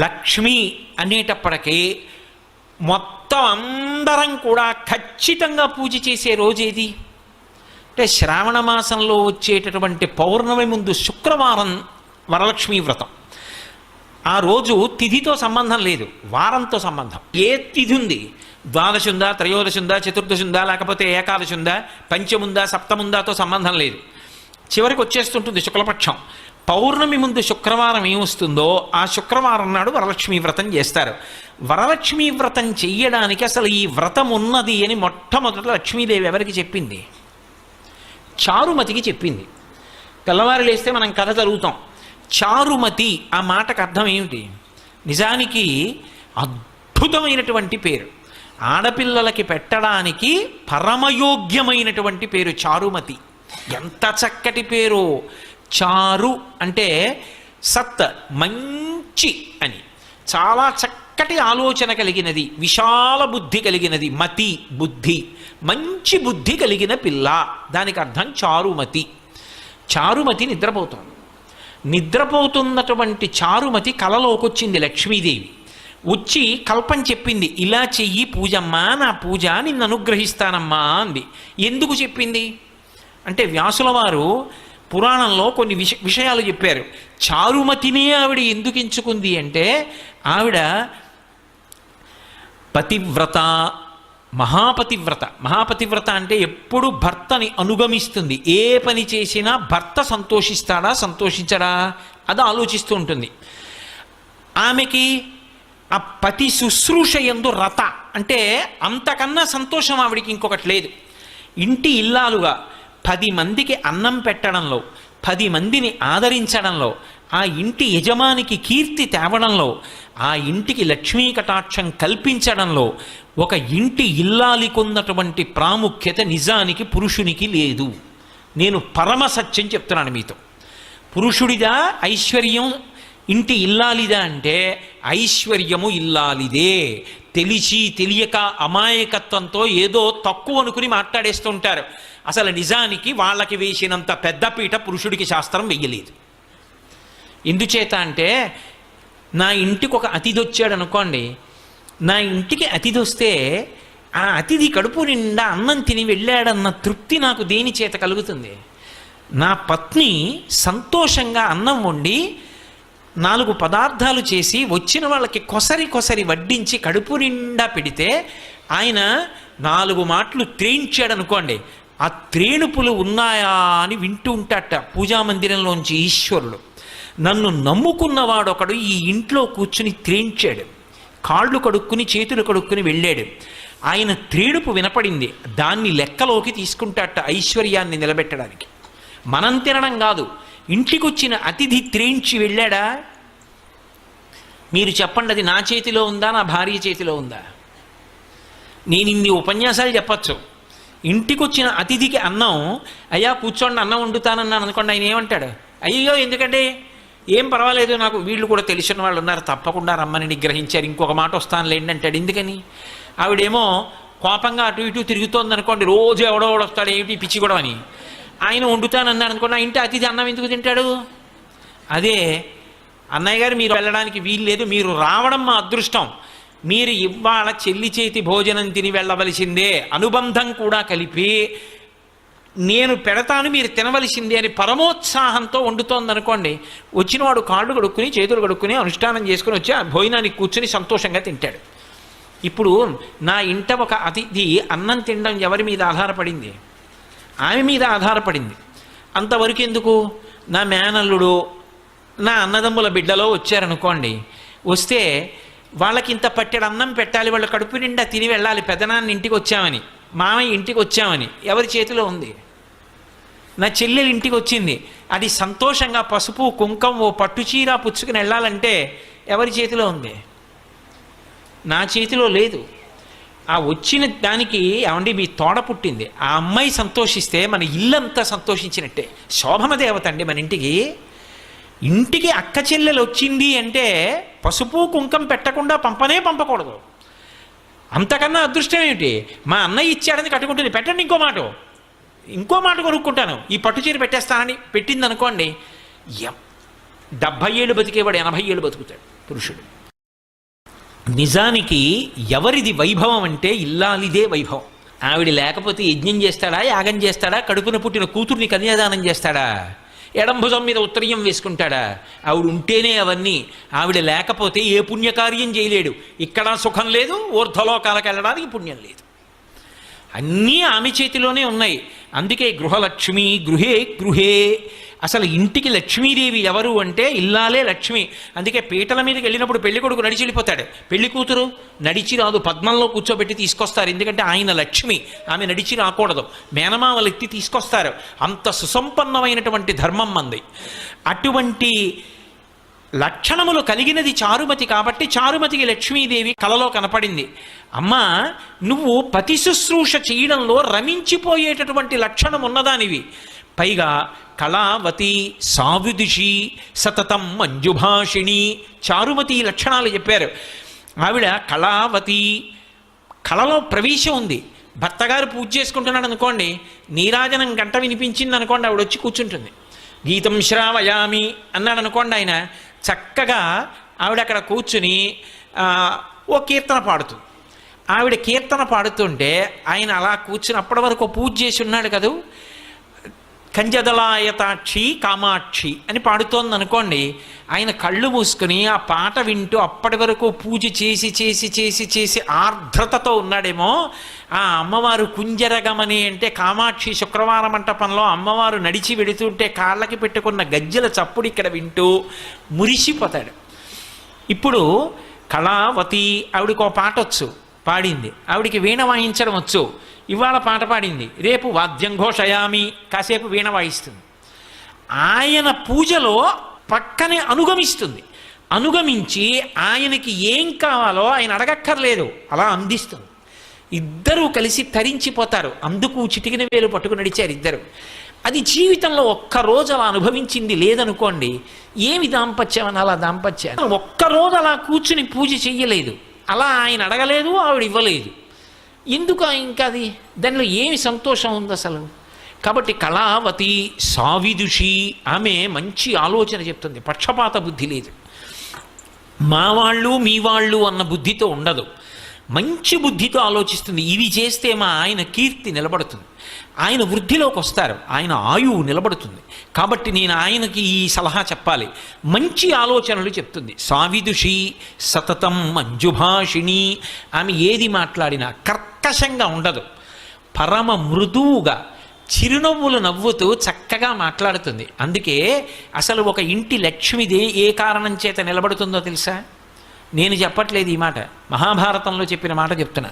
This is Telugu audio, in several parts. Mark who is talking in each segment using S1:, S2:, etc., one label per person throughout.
S1: లక్ష్మి అనేటప్పటికీ మొత్తం అందరం కూడా ఖచ్చితంగా పూజ చేసే రోజేది అంటే శ్రావణ మాసంలో వచ్చేటటువంటి పౌర్ణమి ముందు శుక్రవారం వరలక్ష్మీ వ్రతం. ఆ రోజు తిథితో సంబంధం లేదు, వారంతో సంబంధం. ఏ తిథి ఉంది, ద్వాదశి ఉందా, త్రయోదశి ఉందా, చతుర్దశి ఉందా, లేకపోతే ఏకాదశి ఉందా, పంచముందా, సప్తముందాతో సంబంధం లేదు. చివరికి వచ్చేస్తుంటుంది శుక్లపక్షం. పౌర్ణమి ముందు శుక్రవారం ఏమొస్తుందో ఆ శుక్రవారం నాడు వరలక్ష్మీ వ్రతం చేస్తారు. వరలక్ష్మీ వ్రతం చెయ్యడానికి అసలు ఈ వ్రతం ఉన్నది అని మొట్టమొదట లక్ష్మీదేవి ఎవరికి చెప్పింది? చారుమతికి చెప్పింది. తెల్లవారు లేస్తే మనం కథ చదువుతాం. చారుమతి ఆ మాటకు అర్థం ఏమిటి? నిజానికి అద్భుతమైనటువంటి పేరు, ఆడపిల్లలకి పెట్టడానికి పరమయోగ్యమైనటువంటి పేరు చారుమతి. ఎంత చక్కటి పేరు! చారు అంటే సత్, మంచి అని, చాలా చక్కటి ఆలోచన కలిగినది, విశాల బుద్ధి కలిగినది. మతి బుద్ధి, మంచి బుద్ధి కలిగిన పిల్ల, దానికి అర్థం చారుమతి. చారుమతి నిద్రపోతుంది. నిద్రపోతున్నటువంటి చారుమతి కలలోకి వచ్చింది లక్ష్మీదేవి. వచ్చి కల్పం చెప్పింది, ఇలా చెయ్యి పూజమ్మా, నా పూజ నిన్ను అనుగ్రహిస్తానమ్మా అంది. ఎందుకు చెప్పింది అంటే వ్యాసుల వారు పురాణంలో కొన్ని విషయాలు చెప్పారు. చారుమతినే ఆవిడ ఎందుకు ఎంచుకుంది అంటే ఆవిడ పతివ్రత, మహాపతివ్రత. మహాపతివ్రత అంటే ఎప్పుడు భర్తని అనుగమిస్తుంది. ఏ పని చేసినా భర్త సంతోషిస్తాడా సంతోషించడా అది ఆలోచిస్తూ ఉంటుంది. ఆమెకి ఆ పతి శుశ్రూష యందు రత అంటే అంతకన్నా సంతోషం ఆవిడికి ఇంకొకటి లేదు. ఇంటి ఇల్లాలుగా 10 మందికి అన్నం పెట్టడంలో, 10 మందిని ఆదరించడంలో, ఆ ఇంటి యజమానికి కీర్తి తేవడంలో, ఆ ఇంటికి లక్ష్మీ కటాక్షం కల్పించడంలో ఒక ఇంటి ఇల్లాలికున్నటువంటి ప్రాముఖ్యత నిజానికి పురుషునికి లేదు. నేను పరమ సత్యం చెప్తున్నాను మీతో. పురుషుడిదా ఐశ్వర్యం, ఇంటి ఇల్లాలిదా అంటే ఐశ్వర్యము ఇల్లాలిదే. తెలిసి తెలియక అమాయకత్వంతో ఏదో తక్కువ అనుకుని మాట్లాడేస్తూ ఉంటారు. అసలు నిజానికి వాళ్ళకి వేసినంత పెద్దపీట పురుషుడికి శాస్త్రం వెయ్యలేదు. ఎందుచేత అంటే నా ఇంటికి ఒక అతిథి వచ్చాడు అనుకోండి, నా ఇంటికి అతిథి వస్తే ఆ అతిథి కడుపు నిండా అన్నం తిని వెళ్ళాడన్న తృప్తి నాకు దేని చేత కలుగుతుంది? నా పత్ని సంతోషంగా అన్నం వండి 4 పదార్థాలు చేసి వచ్చిన వాళ్ళకి కొసరి వడ్డించి కడుపు నిండా పెడితే ఆయన 4 మాటలు త్రేయించాడు అనుకోండి, ఆ త్రేణుపులు ఉన్నాయా అని వింటూ ఉంటాట పూజామందిరంలోంచి ఈశ్వరుడు. నన్ను నమ్ముకున్నవాడొకడు ఈ ఇంట్లో కూర్చుని త్రేయించాడు, కాళ్ళు కడుక్కుని చేతులు కడుక్కుని వెళ్ళాడు. ఆయన త్రేణుపు వినపడింది, దాన్ని లెక్కలోకి తీసుకుంటాట ఐశ్వర్యాన్ని నిలబెట్టడానికి. మనం తినడం కాదు, ఇంటికొచ్చిన అతిథి త్రేయించి వెళ్ళాడా? మీరు చెప్పండి, అది నా చేతిలో ఉందా, నా భార్య చేతిలో ఉందా? నేను ఇన్ని ఉపన్యాసాలు చెప్పచ్చు. ఇంటికొచ్చిన అతిథికి అన్నం, అయ్యా కూర్చోండి అన్నం వండుతానన్నాను అనుకోండి, ఆయన ఏమంటాడు? అయ్యో ఎందుకంటే ఏం పర్వాలేదు, నాకు వీళ్ళు కూడా తెలిసిన వాళ్ళు ఉన్నారు, తప్పకుండా రమ్మని నిగ్రహించారు, ఇంకొక మాట వస్తానులేండి అంటాడు. ఎందుకని? ఆవిడేమో కోపంగా అటు ఇటు తిరుగుతోంది అనుకోండి, రోజు ఎవడో వస్తాడు, ఏమిటి పిచ్చి కూడా అని. ఆయన వండుతానన్నాడు అనుకోండి, ఆ ఇంటి అతిథి అన్నం ఎందుకు తింటాడు? అదే అన్నయ్య గారు మీరు వెళ్ళడానికి వీలు లేదు, మీరు రావడం మా అదృష్టం, మీరు ఇవాళ చెల్లి చేతి భోజనం తిని వెళ్ళవలసిందే, అనుబంధం కూడా కలిపి నేను పెడతాను మీరు తినవలసిందే అని పరమోత్సాహంతో వండుతోందనుకోండి, వచ్చినవాడు కాళ్ళు కడుక్కుని చేతులు కడుక్కుని అనుష్ఠానం చేసుకుని వచ్చి ఆ భోజనానికి కూర్చుని సంతోషంగా తింటాడు. ఇప్పుడు నా ఇంట ఒక అతిథి అన్నం తినడం ఎవరి మీద ఆధారపడింది? ఆమె మీద ఆధారపడింది. అంతవరకు ఎందుకు? నా మేనల్లుడు, నా అన్నదమ్ముల బిడ్డలో వచ్చారనుకోండి, వస్తే వాళ్ళకి ఇంత పట్టెడు అన్నం పెట్టాలి, వాళ్ళ కడుపు నిండా తిని వెళ్ళాలి, పెదనాన్న ఇంటికి వచ్చామని, మామయ్య ఇంటికి వచ్చామని. ఎవరి చేతిలో ఉంది? నా చెల్లెలు ఇంటికి వచ్చింది, అది సంతోషంగా పసుపు కుంకం ఓ పట్టుచీర పుచ్చుకుని వెళ్ళాలంటే ఎవరి చేతిలో ఉంది? నా చేతిలో లేదు. ఆ వచ్చిన దానికి ఏమండి మీ తోడ పుట్టింది, ఆ అమ్మాయి సంతోషిస్తే మన ఇల్లంతా సంతోషించినట్టే. శోభన దేవత అండి మన ఇంటికి. ఇంటికి అక్క చెల్లెలు వచ్చింది అంటే పసుపు కుంకం పెట్టకుండా పంపకూడదు. అంతకన్నా అదృష్టం ఏమిటి? మా అన్నయ్య ఇచ్చాడని కట్టుకుంటుంది, పెట్టండి ఇంకో మాట కొనుక్కుంటాను, ఈ పట్టు చీర పెట్టేస్తానని పెట్టింది అనుకోండి, 70 ఏళ్ళు బతికేవాడు 80 ఏళ్ళు బతుకుతాడు పురుషుడు. నిజానికి ఎవరిది వైభవం అంటే ఇల్లాలిదే వైభవం. ఆవిడ లేకపోతే యజ్ఞం చేస్తాడా, యాగం చేస్తాడా, కడుపున పుట్టిన కూతుర్ని కన్యాదానం చేస్తాడా, ఎడంభుజం మీద ఉత్తరీయం వేసుకుంటాడా? ఆవిడ ఉంటేనే అవన్నీ. ఆవిడ లేకపోతే ఏ పుణ్యకార్యం చేయలేడు. ఇక్కడ సుఖం లేదు, ఊర్ధ్వలోకాలకు వెళ్ళడానికి పుణ్యం లేదు. అన్నీ ఆమె చేతిలోనే ఉన్నాయి. అందుకే గృహలక్ష్మి గృహే గృహే. అసలు ఇంటికి లక్ష్మీదేవి ఎవరు అంటే ఇల్లాలే లక్ష్మి. అందుకే పీటల మీదకి వెళ్ళినప్పుడు పెళ్లి కొడుకు నడిచి వెళ్ళిపోతాడు, పెళ్లి కూతురు నడిచి రాదు, పద్మంలో కూర్చోబెట్టి తీసుకొస్తారు. ఎందుకంటే ఆయన లక్ష్మి, ఆమె నడిచి రాకూడదు. మేనమామలు ఎత్తి తీసుకొస్తారు. అంత సుసంపన్నమైనటువంటి ధర్మం మంది. అటువంటి లక్షణములు కలిగినది చారుమతి కాబట్టి చారుమతికి లక్ష్మీదేవి కలలో కనపడింది. అమ్మా, నువ్వు పతి శుశ్రూష చేయడంలో రమించిపోయేటటువంటి లక్షణం ఉన్నదానివి. పైగా కళావతి సావిదుషి సతతం మంజుభాషిణి చారుమతి లక్షణాలు చెప్పారు. ఆవిడ కళావతి, కళలో ప్రవేశం ఉంది. భర్తగారు పూజ చేసుకుంటున్నాడు అనుకోండి, నీరాజనం గంట వినిపించింది అనుకోండి, ఆవిడ వచ్చి కూర్చుంటుంది. గీతం శ్రావయామి అన్నాడు అనుకోండి, ఆయన చక్కగా ఆవిడ అక్కడ కూర్చుని ఓ కీర్తన పాడుతుంది. ఆవిడ కీర్తన పాడుతుంటే ఆయన అలా కూర్చుని అప్పటి వరకు పూజ చేసి ఉన్నాడు కదూ, కంజదలాయతాక్షి కామాక్షి అని పాడుతోంది అనుకోండి, ఆయన కళ్ళు మూసుకుని ఆ పాట వింటూ అప్పటి వరకు పూజ చేసి చేసి చేసి చేసి ఆర్ద్రతతో ఉన్నాడేమో. ఆ అమ్మవారు కుంజరగమని అంటే కామాక్షి శుక్రవార మంటపంలో అమ్మవారు నడిచి వెడుతుంటే కాళ్ళకి పెట్టుకున్న గజ్జెల చప్పుడు ఇక్కడ వింటూ మురిసిపోతాడు. ఇప్పుడు కళావతి ఆవిడకి ఒక పాట వచ్చు, పాడింది. ఆవిడికి వీణ వాయించడం వచ్చు, ఇవాళ పాట పాడింది. రేపు వాద్యం ఘోషయామి, కాసేపు వీణ వాయిస్తుంది. ఆయన పూజలో పక్కనే అనుగమిస్తుంది. అనుగమించి ఆయనకి ఏం కావాలో ఆయన అడగక్కర్లేదు, అలా అందిస్తుంది. ఇద్దరూ కలిసి తరించిపోతారు. అందుకు చిటికిన వేలు పట్టుకుని నడిచారు ఇద్దరు. అది జీవితంలో ఒక్కరోజు అలా అనుభవించింది లేదనుకోండి, ఏమి దాంపత్యం అని అలా దాంపత్యం. ఒక్కరోజు అలా కూర్చుని పూజ చెయ్యలేదు, అలా ఆయన అడగలేదు, ఆవిడ ఇవ్వలేదు. ఎందుకు ఇంకా అది, దానిలో ఏమి సంతోషం ఉంది అసలు? కాబట్టి కళావతి సావిదుషి, ఆమె మంచి ఆలోచన చెప్తుంది. పక్షపాత బుద్ధి లేదు, మా వాళ్ళు మీ వాళ్ళు అన్న బుద్ధితో ఉండదు. మంచి బుద్ధితో ఆలోచిస్తుంది. ఇవి చేస్తే మా ఆయన కీర్తి నిలబడుతుంది, ఆయన వృద్ధిలోకి వస్తారు, ఆయన ఆయువు నిలబడుతుంది. కాబట్టి నేను ఆయనకి ఈ సలహా చెప్పాలి. మంచి ఆలోచనలు చెప్తుంది. సావిదుషి సతతం మంజుభాషిణి. ఆమె ఏది మాట్లాడినా కర్కశంగా ఉండదు, పరమ మృదువుగా చిరునవ్వులు నవ్వుతూ చక్కగా మాట్లాడుతుంది. అందుకే అసలు ఒక ఇంటి లక్ష్మిదే ఏ కారణం చేత నిలబడుతుందో తెలుసా? నేను చెప్పట్లేదు ఈ మాట, మహాభారతంలో చెప్పిన మాట చెప్తున్నా.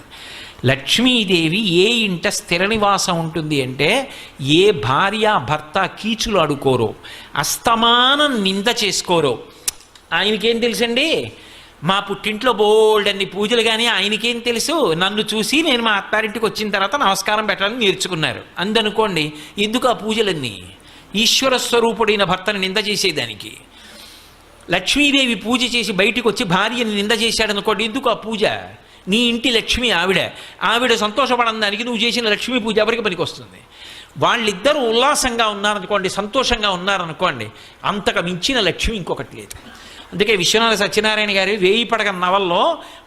S1: లక్ష్మీదేవి ఏ ఇంట స్థిర నివాసం ఉంటుంది అంటే, ఏ భార్య భర్త కీచులు అడుకోరో, అస్తమానం నింద చేసుకోరో. ఆయనకేం తెలుసండి, మా పుట్టింట్లో బోల్డన్ని పూజలు, కానీ ఆయనకేం తెలుసు, నన్ను చూసి నేను మా అత్తారింటికి వచ్చిన తర్వాత నమస్కారం పెట్టాలని నేర్చుకున్నారు అందనుకోండి. ఎందుకు ఆ పూజలన్నీ? ఈశ్వర స్వరూపుడైన భర్తను నింద చేసేదానికి. లక్ష్మీదేవి పూజ చేసి బయటికి వచ్చి భార్యని నింద చేశాడనుకోండి, ఎందుకు ఆ పూజ? నీ ఇంటి లక్ష్మి ఆవిడ సంతోషపడడానికి నువ్వు చేసిన లక్ష్మీ పూజ ఎవరికి పనికి వస్తుంది? వాళ్ళిద్దరూ ఉల్లాసంగా ఉన్నారనుకోండి, సంతోషంగా ఉన్నారనుకోండి, అంతకు మించిన లక్ష్మి ఇంకొకటి లేదు. అందుకే విశ్వనాథ సత్యనారాయణ గారి 1000 పడగ నవల్లో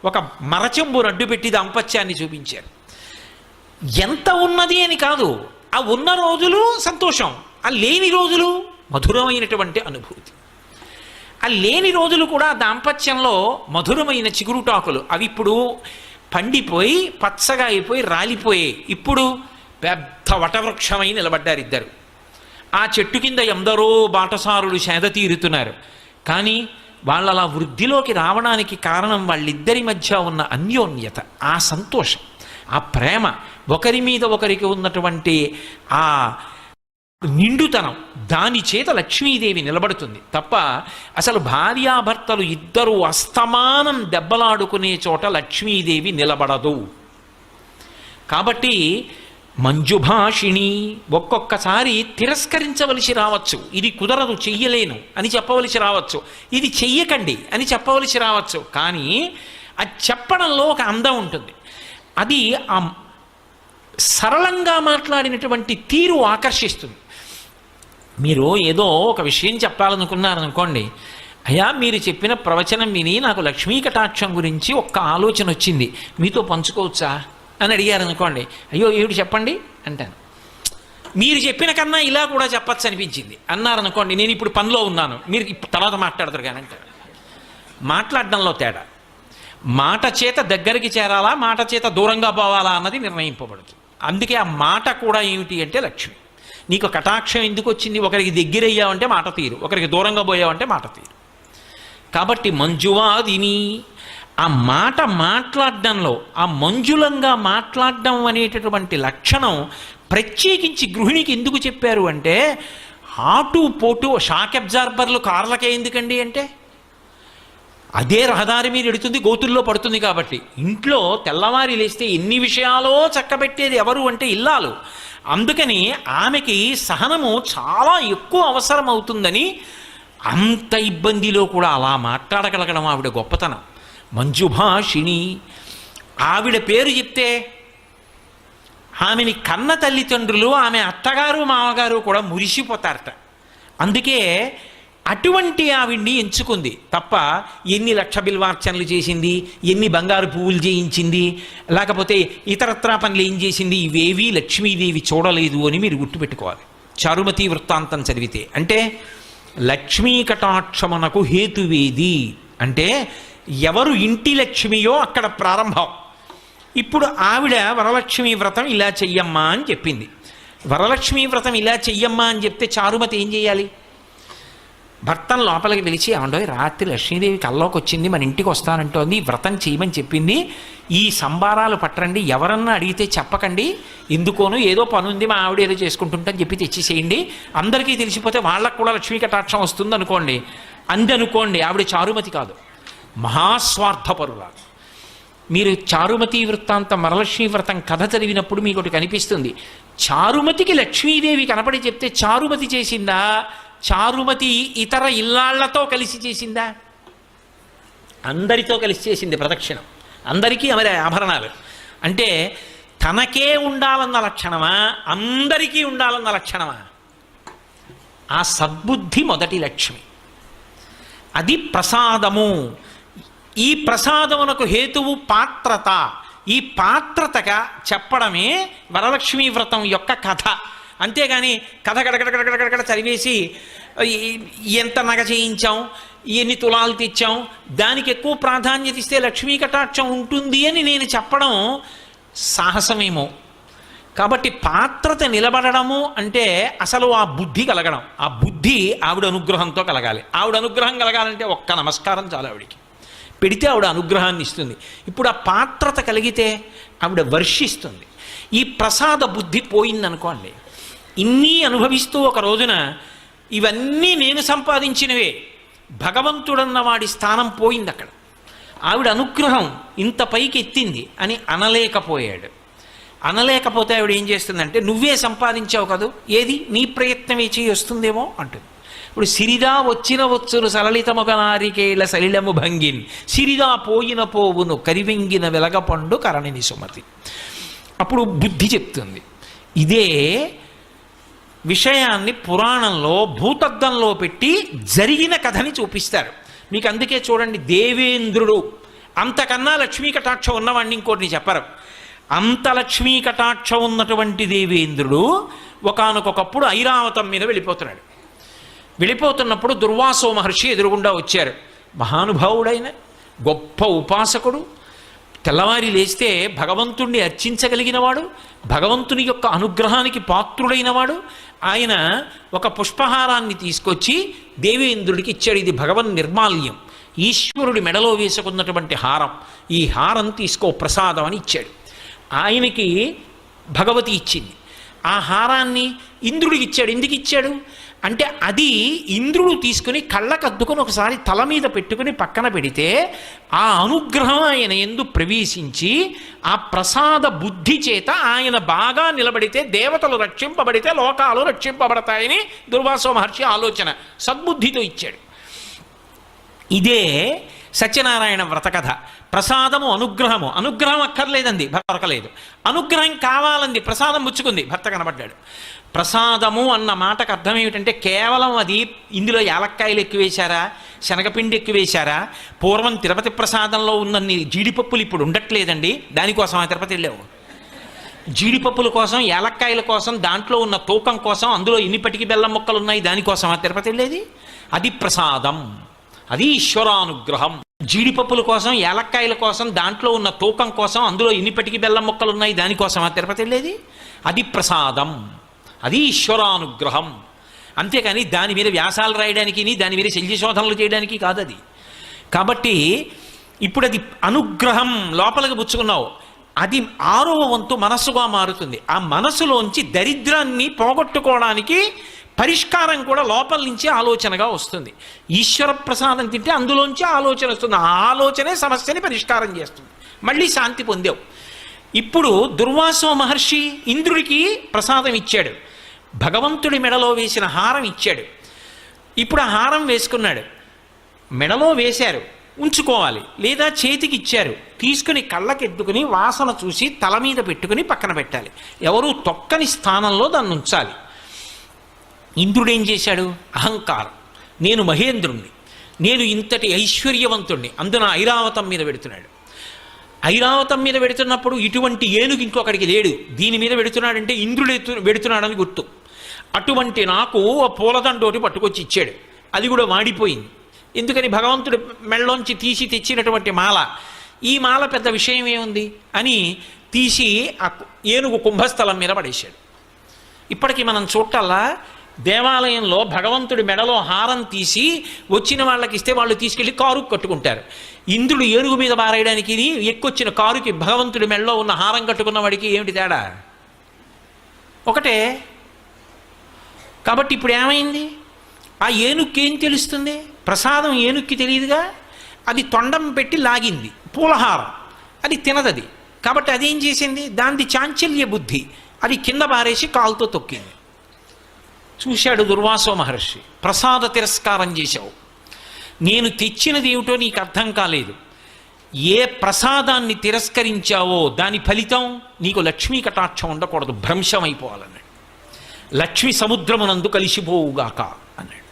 S1: ఒక మరచెంబు అడ్డు పెట్టి దాంపత్యాన్ని చూపించారు. ఎంత ఉన్నది అని కాదు, ఆ ఉన్న రోజులు సంతోషం, ఆ లేని రోజులు మధురమైనటువంటి అనుభూతి. ఆ లేని రోజులు కూడా దాంపత్యంలో మధురమైన చిగురుటాకులు, అవి ఇప్పుడు పండిపోయి పచ్చగా అయిపోయి రాలిపోయి ఇప్పుడు పెద్ద వటవృక్షమై నిలబడ్డారు ఇద్దరు. ఆ చెట్టు కింద ఎందరో బాటసారులు సేద తీరుతున్నారు. కానీ వాళ్ళు అలా వృద్ధిలోకి రావడానికి కారణం వాళ్ళిద్దరి మధ్య ఉన్న అన్యోన్యత, ఆ సంతోషం, ఆ ప్రేమ, ఒకరి మీద ఒకరికి ఉన్నటువంటి ఆ నిండుతనం, దాని చేత లక్ష్మీదేవి నిలబడుతుంది తప్ప అసలు భార్యాభర్తలు ఇద్దరూ అస్తమానం దెబ్బలాడుకునే చోట లక్ష్మీదేవి నిలబడదు. కాబట్టి మంజుభాషిణి, ఒక్కొక్కసారి తిరస్కరించవలసి రావచ్చు, ఇది కుదరదు చెయ్యలేను అని చెప్పవలసి రావచ్చు, ఇది చెయ్యకండి అని చెప్పవలసి రావచ్చు. కానీ అది చెప్పడంలో ఒక అందం ఉంటుంది. అది ఆ సరళంగా మాట్లాడినటువంటి తీరు ఆకర్షిస్తుంది. మీరు ఏదో ఒక విషయం చెప్పాలనుకున్నారనుకోండి, అయ్యా మీరు చెప్పిన ప్రవచనం విని నాకు లక్ష్మీ కటాక్షం గురించి ఒక్క ఆలోచన వచ్చింది, మీతో పంచుకోవచ్చా అని అడిగారు అనుకోండి. అయ్యో ఏమిటి చెప్పండి అంటాను. మీరు చెప్పిన కన్నా ఇలా కూడా చెప్పచ్చు అనిపించింది అన్నారనుకోండి, నేను ఇప్పుడు పనిలో ఉన్నాను, మీరు తర్వాత మాట్లాడతారు కానీ అంటారు. మాట్లాడడంలో తేడా. మాట చేత దగ్గరికి చేరాలా, మాట చేత దూరంగా పోవాలా అన్నది నిర్ణయింపబడుతుంది. అందుకే ఆ మాట కూడా ఏమిటి అంటే లక్ష్మి. నీకు కటాక్షం ఎందుకు వచ్చింది? ఒకరికి దగ్గరయ్యావంటే మాట తీరు, ఒకరికి దూరంగా పోయావంటే మాట తీరు. కాబట్టి మంజువాదిని, ఆ మాట మాట్లాడడంలో ఆ మంజులంగా మాట్లాడడం అనేటటువంటి లక్షణం ప్రత్యేకించి గృహిణికి ఎందుకు చెప్పారు అంటే, ఆటు పోటు షాక్ అబ్జార్బర్లు కార్లకే ఎందుకండి అంటే, అదే రహదారి మీద ఎడుతుంది, గోతుల్లో పడుతుంది కాబట్టి. ఇంట్లో తెల్లవారి లేస్తే ఎన్ని విషయాలో చక్కబెట్టేది ఎవరు అంటే ఇల్లాలు. అందుకని ఆమెకి సహనము చాలా ఎక్కువ అవసరం అవుతుందని అంత ఇబ్బందిలో కూడా అలా మాట్లాడగలగడం ఆవిడ గొప్పతనం. మంజుభాషిణి, ఆవిడ పేరు చెప్తే ఆమెని కన్న తల్లిదండ్రులు, ఆమె అత్తగారు మామగారు కూడా మురిసిపోతారట. అందుకే అటువంటి ఆవిడ్ని ఎంచుకుంది తప్ప ఎన్ని లక్ష బిల్వార్చనలు చేసింది, ఎన్ని బంగారు పువ్వులు చేయించింది, లేకపోతే ఇతరత్రా పనులు ఏం చేసింది, ఇవేవీ లక్ష్మీదేవి చూడలేదు అని మీరు గుర్తుపెట్టుకోవాలి. చారుమతి వృత్తాంతం చదివితే. అంటే లక్ష్మీ కటాక్షమునకు హేతువేది అంటే ఎవరు ఇంటి లక్ష్మియో అక్కడ ప్రారంభం. ఇప్పుడు ఆవిడ వరలక్ష్మీ వ్రతం ఇలా చెయ్యమ్మా అని చెప్పింది. వరలక్ష్మీ వ్రతం ఇలా చెయ్యమ్మా అని చెప్తే చారుమతి ఏం చేయాలి? భర్తను లోపలికి పిలిచి, ఏమండో రాత్రి లక్ష్మీదేవి కల్లోకి వచ్చింది, మన ఇంటికి వస్తానంటోంది, వ్రతం చేయమని చెప్పింది, ఈ సంబారాలు పట్టరండి, ఎవరన్నా అడిగితే చెప్పకండి, ఎందుకోను ఏదో పని ఉంది, మా ఆవిడ ఏదో చేసుకుంటుంటని చెప్పి తెచ్చేసేయండి, అందరికీ తెలిసిపోతే వాళ్ళకు కూడా లక్ష్మీ కటాక్షం వస్తుంది అనుకోండి. అందనుకోండి, ఆవిడ చారుమతి కాదు, మహాస్వార్థపరురాలు. మీరు చారుమతి వృత్తాంతం వరలక్ష్మీ వ్రతం కథ చదివినప్పుడు మీకు ఒకటి కనిపిస్తుంది. చారుమతికి లక్ష్మీదేవి కనపడి చెప్తే చారుమతి చేసిందా, చారుమతి ఇతర ఇల్లాళ్లతో కలిసి చేసిందా? అందరితో కలిసి చేసింది ప్రదక్షిణం. అందరికీ ఆమె ఆభరణాలు. అంటే తనకే ఉండాలన్న లక్షణమా, అందరికీ ఉండాలన్న లక్షణమా? ఆ సద్బుద్ధి మొదటి లక్ష్మి. అది ప్రసాదము. ఈ ప్రసాదమునకు హేతువు పాత్రత. ఈ పాత్రతగా చెప్పడమే వరలక్ష్మీ వ్రతం యొక్క కథ. అంతేగాని కథ గడగడగడగడగడ చదివేసి ఎంత నగ చేయించాం, ఎన్ని తులాలు తెచ్చాం, దానికి ఎక్కువ ప్రాధాన్యత ఇస్తే లక్ష్మీ కటాక్షం ఉంటుంది అని నేను చెప్పడం సాహసమేమో. కాబట్టి పాత్రత నిలబడము అంటే అసలు ఆ బుద్ధి కలగడం. ఆ బుద్ధి ఆవిడ అనుగ్రహంతో కలగాలి. ఆవిడ అనుగ్రహం కలగాలంటే ఒక్క నమస్కారం చాలు ఆవిడికి. పెడితే ఆవిడ అనుగ్రహాన్ని ఇస్తుంది. ఇప్పుడు ఆ పాత్రత కలిగితే ఆవిడ వర్షిస్తుంది. ఈ ప్రసాద బుద్ధి పోయిందనుకోండి, ఇన్ని అనుభవిస్తూ ఒక రోజున ఇవన్నీ నేను సంపాదించినవే, భగవంతుడన్న వాడి స్థానం పోయింది అక్కడ. ఆవిడ అనుగ్రహం ఇంత పైకి ఎత్తింది అని అనలేకపోయాడు. అనలేకపోతే ఆవిడ ఏం చేస్తుందంటే, నువ్వే సంపాదించావు కదూ, ఏది నీ ప్రయత్నమే చేయి వస్తుందేమో అంటుంది. ఇప్పుడు సిరిదా వచ్చిన వచ్చును సలలితముగ నారికేళ సలిలము భంగిన్, సిరిదా పోయిన పోవును కరివెంగిన వెలగపండు కరణిని సుమతి. అప్పుడు బుద్ధి చెప్తుంది. ఇదే విషయాన్ని పురాణంలో భూతద్దంలో పెట్టి జరిగిన కథని చూపిస్తారు మీకు. అందుకే చూడండి, దేవేంద్రుడు, అంతకన్నా లక్ష్మీ కటాక్షం ఉన్నవాడిని ఇంకోటిని చెప్పరు. అంత లక్ష్మీ కటాక్షం ఉన్నటువంటి దేవేంద్రుడు ఒకానొకప్పుడు ఐరావతం మీద వెళ్ళిపోతున్నాడు. వెళ్ళిపోతున్నప్పుడు దుర్వాసో మహర్షి ఎదురుగుండా వచ్చారు. మహానుభావుడైన గొప్ప ఉపాసకుడు, తెల్లవారి లేస్తే భగవంతుణ్ణి అర్చించగలిగినవాడు, భగవంతుని యొక్క అనుగ్రహానికి పాత్రుడైనవాడు. ఆయన ఒక పుష్పహారాన్ని తీసుకొచ్చి దేవేంద్రుడికి ఇచ్చాడు. ఇది భగవన్ నిర్మాల్యం, ఈశ్వరుడి మెడలో వేసుకున్నటువంటి హారం. ఈ హారం తీసుకో ప్రసాదం అని ఇచ్చాడు. ఆయనకి భగవతి ఇచ్చింది. ఆ హారాన్ని ఇంద్రుడికి ఇచ్చాడు. ఎందుకు ఇచ్చాడు అంటే, అది ఇంద్రుడు తీసుకుని కళ్ళకద్దుకొని ఒకసారి తల మీద పెట్టుకుని పక్కన పెడితే ఆ అనుగ్రహం ఆయన యందు ప్రవేశించి ఆ ప్రసాద బుద్ధి చేత ఆయన బాగా నిలబడితే దేవతలు రక్షింపబడితే లోకాలు రక్షింపబడతాయని దుర్వాసో మహర్షి ఆలోచన. సద్బుద్ధితో ఇచ్చాడు. ఇదే సత్యనారాయణ వ్రతకథ. ప్రసాదము అనుగ్రహము. అనుగ్రహం అక్కర్లేదండి, భర్త దొరకలేదు. అనుగ్రహం కావాలంది, ప్రసాదం పుచ్చుకుంది, భర్త కనబడ్డాడు. ప్రసాదము అన్న మాటకు అర్థం ఏమిటంటే కేవలం అది ఇందులో యాలక్కాయలు ఎక్కువేశారా, శనగపిండి ఎక్కువేశారా, పూర్వం తిరుపతి ప్రసాదంలో ఉన్నన్ని జీడిపప్పులు ఇప్పుడు ఉండట్లేదండి, దానికోసం ఆ తిరుపతి వెళ్ళావు. జీడిపప్పుల కోసం, యాలక్కాయల కోసం, దాంట్లో ఉన్న తూకం కోసం, అందులో ఎన్నిపటికి బెల్లం ముక్కలు ఉన్నాయి, దానికోసం ఆ తిరుపతి వెళ్ళేది. అది ప్రసాదం, అది ఈశ్వరానుగ్రహం. జీడిపప్పుల కోసం, యాలక్కాయల కోసం, దాంట్లో ఉన్న తూకం కోసం, అందులో ఎన్నిపటికి బెల్లం ముక్కలు ఉన్నాయి, దానికోసం ఆ తిరుపతి వెళ్ళేది. అది ప్రసాదం, అది ఈశ్వరానుగ్రహం. అంతేకాని దాని మీద వ్యాసాలు రాయడానికి, దాని మీద శల్యశోధనలు చేయడానికి కాదు అది. కాబట్టి ఇప్పుడు అది అనుగ్రహం లోపలికి పుచ్చుకున్నావు, అది 6వ వంతు మనస్సుగా మారుతుంది. ఆ మనసులోంచి దరిద్రాన్ని పోగొట్టుకోవడానికి పరిష్కారం కూడా లోపల నుంచి ఆలోచనగా వస్తుంది. ఈశ్వర ప్రసాదం తింటే అందులోంచి ఆలోచన వస్తుంది, ఆ ఆలోచనే సమస్యని పరిష్కారం చేస్తుంది. మళ్ళీ శాంతి పొందావు. ఇప్పుడు దుర్వాసో మహర్షి ఇంద్రుడికి ప్రసాదం ఇచ్చాడు, భగవంతుడి మెడలో వేసిన హారం ఇచ్చాడు. ఇప్పుడు ఆ హారం వేసుకున్నాడు, మెడలో వేశారు, ఉంచుకోవాలి, లేదా చేతికి ఇచ్చారు, తీసుకుని కళ్ళకెత్తుకుని వాసన చూసి తల మీద పెట్టుకుని పక్కన పెట్టాలి, ఎవరు తొక్కని స్థానంలో దాన్ని ఉంచాలి. ఇంద్రుడు ఏం చేశాడు? అహంకారం, నేను మహేంద్రుణ్ణి, నేను ఇంతటి ఐశ్వర్యవంతుణ్ణి, అందున ఐరావతం మీద పెడుతున్నాడు. ఐరావతం మీద పెడుతున్నప్పుడు ఇటువంటి ఏనుగు ఇంకొకడికి లేడు, దీని మీద పెడుతున్నాడంటే ఇంద్రుడు పెడుతున్నాడని గుర్తు. అటువంటి నాకు పూలదండోటి పట్టుకొచ్చి ఇచ్చాడు, అది కూడా వాడిపోయింది. ఎందుకని? భగవంతుడి మెళ్ళలోంచి తీసి తెచ్చినటువంటి మాల, ఈ మాల పెద్ద విషయం ఏముంది అని తీసి ఆ ఏనుగు కుంభస్థలం మీద పడేశాడు. ఇప్పటికీ మనం చూడాలా, దేవాలయంలో భగవంతుడి మెడలో హారం తీసి వచ్చిన వాళ్ళకి ఇస్తే వాళ్ళు తీసుకెళ్ళి కారుకు కట్టుకుంటారు. ఇంద్రుడు ఏనుగు మీద పారేయడానికి ఎక్కొచ్చిన కారుకి భగవంతుడి మెడలో ఉన్న హారం కట్టుకున్న వాడికి ఏమిటి తేడా? ఒకటే. కాబట్టి ఇప్పుడు ఏమైంది? ఆ ఏనుక్కి ఏం తెలుస్తుంది? ప్రసాదం ఏనుక్కి తెలియదుగా, అది తొండం పెట్టి లాగింది పూలహారం, అది తినదది. కాబట్టి అదేం చేసింది? దానిది చాంచల్య బుద్ధి, అది కింద పారేసి కాలుతో తొక్కింది. చూశాడు దుర్వాసో మహర్షి, ప్రసాద తిరస్కారం చేశావు, నేను తెచ్చినది ఏమిటో నీకు అర్థం కాలేదు. ఏ ప్రసాదాన్ని తిరస్కరించావో దాని ఫలితం నీకు లక్ష్మీ కటాక్షం ఉండకూడదు, భ్రంశం అయిపోవాలన్నాడు. లక్ష్మి సముద్రమునందు కలిసిపోవుగాక అన్నాడు.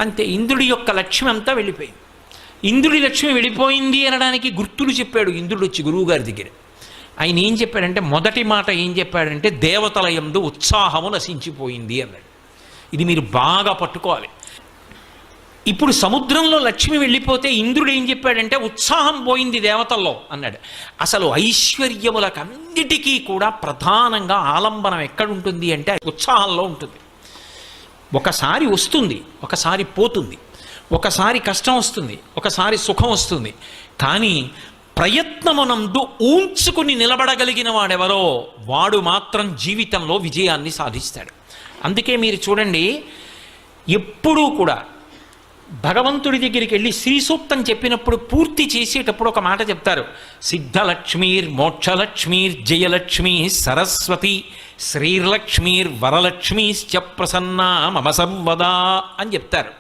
S1: అంతే, ఇంద్రుడి యొక్క లక్ష్మి అంతా వెళ్ళిపోయింది. ఇంద్రుడి లక్ష్మి వెళ్ళిపోయింది అనడానికి గుర్తులు చెప్పాడు ఇంద్రుడు వచ్చి గురువుగారి దగ్గర. ఆయన ఏం చెప్పాడంటే, మొదటి మాట ఏం చెప్పాడంటే, దేవతల యందు ఉత్సాహము నశించిపోయింది అన్నాడు. ఇది మీరు బాగా పట్టుకోవాలి. ఇప్పుడు సముద్రంలో లక్ష్మి వెళ్ళిపోతే ఇంద్రుడు ఏం చెప్పాడంటే, ఉత్సాహం పోయింది దేవతల్లో అన్నాడు. అసలు ఐశ్వర్యములకన్నిటికీ కూడా ప్రధానంగా ఆలంబనం ఎక్కడుంటుంది అంటే ఉత్సాహంలో ఉంటుంది. ఒకసారి వస్తుంది, ఒకసారి పోతుంది, ఒకసారి కష్టం వస్తుంది, ఒకసారి సుఖం వస్తుంది. కానీ ప్రయత్నమునందు ఊంచుకుని నిలబడగలిగిన వాడెవరో వాడు మాత్రం జీవితంలో విజయాన్ని సాధిస్తాడు. అందుకే మీరు చూడండి, ఎప్పుడూ కూడా భగవంతుడి దగ్గరికి వెళ్ళి శ్రీ సూక్తం చెప్పినప్పుడు పూర్తి చేసేటప్పుడు ఒక మాట చెప్తారు, సిద్ధలక్ష్మీర్ మోక్షలక్ష్మీర్ జయలక్ష్మీ సరస్వతి శ్రీర్లక్ష్మీర్ వరలక్ష్మీశ్చ ప్రసన్నా మమ సర్వదా అని చెప్తారు.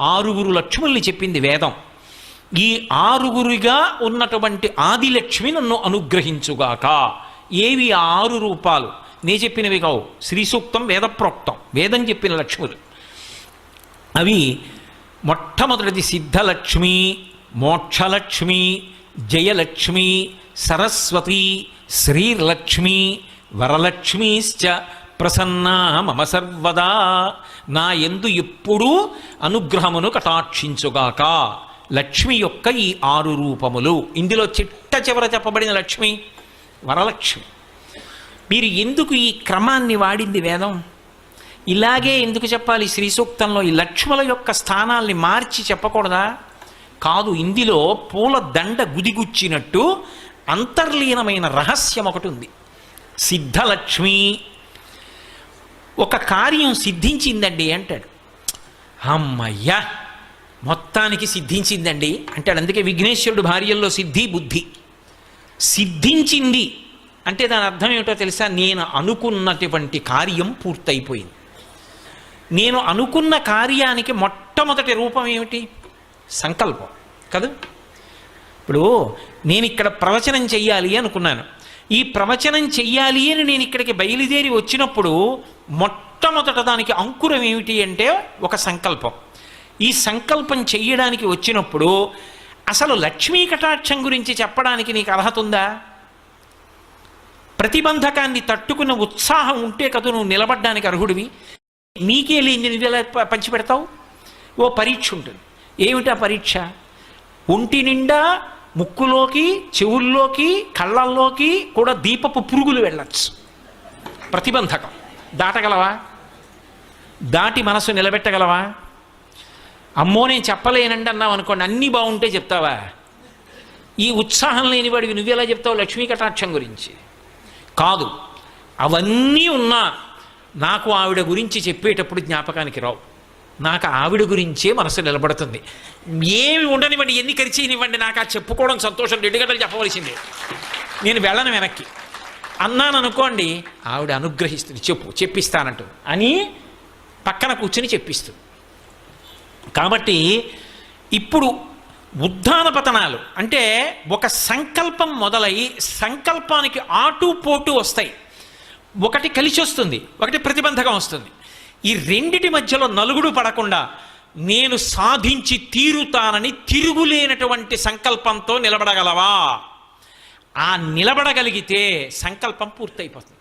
S1: 6 లక్ష్ముల్ని చెప్పింది వేదం. ఈ 6 ఉన్నటువంటి ఆదిలక్ష్మి నన్ను అనుగ్రహించుగాక. ఏవి ఆ 6 రూపాలు? నే చెప్పినవి కావు, శ్రీ సూక్తం వేదప్రోక్తం, వేదం చెప్పిన లక్ష్ములు. అవి మొట్టమొదటిది సిద్ధలక్ష్మి, మోక్షలక్ష్మి, జయలక్ష్మి, సరస్వతి, శ్రీర్లక్ష్మి, వరలక్ష్మీశ్చ ప్రసన్నా మమ సర్వదా. నా యందు ఎప్పుడూ అనుగ్రహమును కటాక్షించుగాక. లక్ష్మి యొక్క ఈ 6 రూపములు. ఇందులో చిట్ట చివర చెప్పబడిన లక్ష్మి వరలక్ష్మి. మీరు ఎందుకు ఈ క్రమాన్ని వాడింది వేదం? ఇలాగే ఎందుకు చెప్పాలి? శ్రీ సూక్తంలో ఈ లక్ష్ముల యొక్క స్థానాల్ని మార్చి చెప్పకూడదా? కాదు, ఇందులో పూల దండ గుదిగుచ్చినట్టు అంతర్లీనమైన రహస్యం ఒకటి ఉంది. సిద్ధలక్ష్మి, ఒక కార్యం సిద్ధించిందండి అంటాడు. అమ్మయ్యా, మొత్తానికి సిద్ధించిందండి అంటాడు. అందుకే విఘ్నేశ్వరుడు భార్యల్లో సిద్ధి బుద్ధి. సిద్ధించింది అంటే దాని అర్థం ఏమిటో తెలుసా? నేను అనుకున్నటువంటి కార్యం పూర్తయిపోయింది. నేను అనుకున్న కార్యానికి మొట్టమొదటి రూపం ఏమిటి? సంకల్పం కదా. ఇప్పుడు నేను ఇక్కడ ప్రవచనం చెయ్యాలి అనుకున్నాను, ఈ ప్రవచనం చెయ్యాలి అని నేను ఇక్కడికి బయలుదేరి వచ్చినప్పుడు మొట్టమొదట దానికి అంకురం ఏమిటి అంటే ఒక సంకల్పం. ఈ సంకల్పం చెయ్యడానికి వచ్చినప్పుడు అసలు లక్ష్మీ కటాక్షం గురించి చెప్పడానికి నీకు అర్హత ఉందా? ప్రతిబంధకాన్ని తట్టుకున్న ఉత్సాహం ఉంటే కదా నువ్వు నిలబడ్డానికి అర్హుడివి. నీకే లేని నువ్వు ఎలా పంచిపెడతావు? ఓ పరీక్ష ఉంటుంది. ఏమిటా పరీక్ష? ఒంటి నిండా ముక్కులోకి, చెవుల్లోకి, కళ్ళల్లోకి కూడా దీపపు పురుగులు వెళ్ళచ్చు. ప్రతిబంధకం దాటగలవా? దాటి మనసు నిలబెట్టగలవా? అమ్మో నేను చెప్పలేనండి అన్నావు అనుకోండి, అన్నీ బాగుంటే చెప్తావా? ఈ ఉత్సాహం లేని వాడికి నువ్వెలా చెప్తావు లక్ష్మీ కటాక్షం గురించి? కాదు, అవన్నీ ఉన్నా నాకు ఆవిడ గురించి చెప్పేటప్పుడు జ్ఞాపకానికి రావు. నాకు ఆవిడ గురించే మనసు నిలబడుతుంది. ఏమి ఉండనివ్వండి, ఎన్ని ఖర్చీనివ్వండి, నాకు ఆ చెప్పుకోవడం సంతోషం, 2 గంటలు చెప్పవలసిందే, నేను వెళ్ళను వెనక్కి అన్నాను అనుకోండి, ఆవిడ అనుగ్రహిస్తుంది, చెప్పిస్తానంటూ అని పక్కన కూర్చుని చెప్పిస్తుంది. కాబట్టి ఇప్పుడు ఉద్ధాన పతనాలు అంటే ఒక సంకల్పం మొదలై సంకల్పానికి ఆటుపోటు వస్తాయి. ఒకటి కలిసి వస్తుంది, ఒకటి ప్రతిబంధకం వస్తుంది. ఈ రెండిటి మధ్యలో నలుగుడు పడకుండా నేను సాధించి తీరుతానని తిరుగులేనటువంటి సంకల్పంతో నిలబడగలవా? ఆ నిలబడగలిగితే సంకల్పం పూర్తయిపోతుంది.